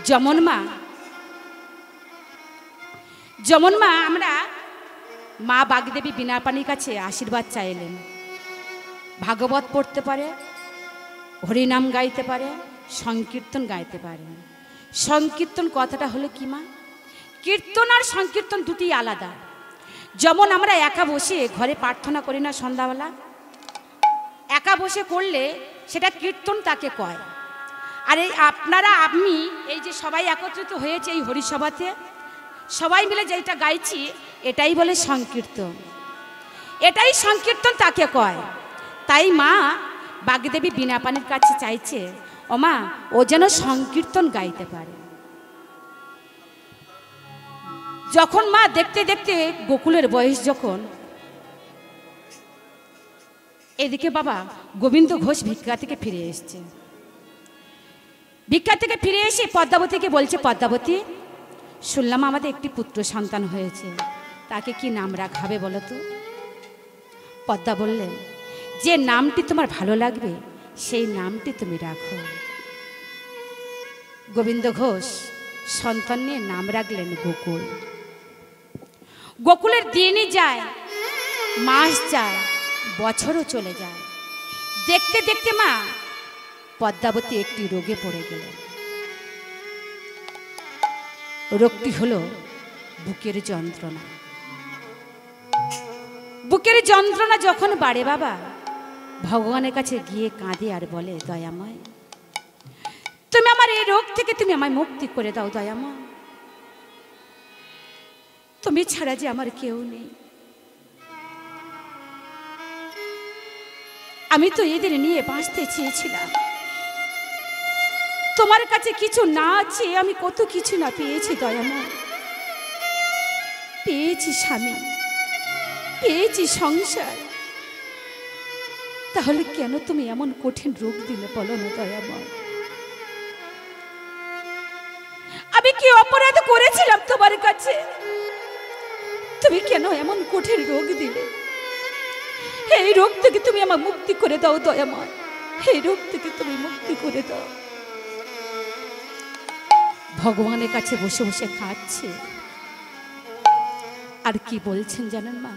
যেমন মা আমরা মা বাগদেবী বীণাপাণির কাছে আশীর্বাদ চাইলেন। ভাগবত পড়তে পারে, হরিনাম গাইতে পারে, সংকীর্তন গাইতে পারে। সংকীর্তন কথাটা হলো কি মা? কীর্তন আর সংকীর্তন দুটি আলাদা। যেমন আমরা একা বসে ঘরে প্রার্থনা করি না সন্ধ্যাবেলা, একা বসে করলে সেটা কীর্তন তাকে কয়। আর এই আপনারা আমি এই যে সবাই একত্রিত হয়েছে এই হরিসভাতে সবাই মিলে যেটা গাইছি এটাই বলে সংকীর্তন, এটাই সংকীর্তন তাকে কয়। তাই মা বাগদেবী বীণাপাণির কাছে চাইছে ও মা ও যেন সংকীর্তন গাইতে পারে। যখন মা দেখতে দেখতে গোকুলের বয়স যখন, এদিকে বাবা গোবিন্দ ঘোষ ভিক্ষা থেকে ফিরে এসছে। ভিক্ষা থেকে ফিরে এসে পদ্মাবতীকে বলছে, পদ্মাবতী শুনলাম আমাদের একটি পুত্র সন্তান হয়েছে, তাকে কি নাম রাখাবে বলো তো? পদ্মা বললেন, যে নামটি তোমার ভালো লাগবে সেই নামটি তুমি রাখো। গোবিন্দ ঘোষ সন্তান নিয়ে নাম রাখলেন গোকুল। গোকুলের দিনই যায়, মাস যায়, বছরও চলে যায়। দেখতে দেখতে মা পদ্মাবতী একটি রোগে পড়ে গেলেন। রোগটি হলো বুকের যন্ত্রণা। বুকের যন্ত্রণা যখন বাড়ে বাবা ভগবানের কাছে গিয়ে কাঁদে আর বলে, দয়াময় তুমি আমার এই রোগ থেকে তুমি আমায় মুক্তি করে দাও দয়াময়, তুমি ছাড়া যে আমার কেউ নেই। আমি তো এদের নিয়ে বাঁচতে চেয়েছিলাম, তোমার কাছে কিছু না চেয়ে আমি কত কিছু না পেয়েছি দয়াময়। পেয়েছি স্বামী, পেয়েছি সংসার, তাহলে কেন তুমি এমন কঠিন রোগ দিলে বলো না দয়াময়? আমি কি অপরাধ করেছিলাম তোমার কাছে? তুমি কেন এমন কঠিন রোগ দিলে? এই রোগ থেকে তুমি আমার মুক্তি করে দাও দয়াময়, এই রোগ থেকে তুমি মুক্তি করে দাও। ভগবানের কাছে বসে বসে কাঁদছে আর কি বলছেন জানেন মা?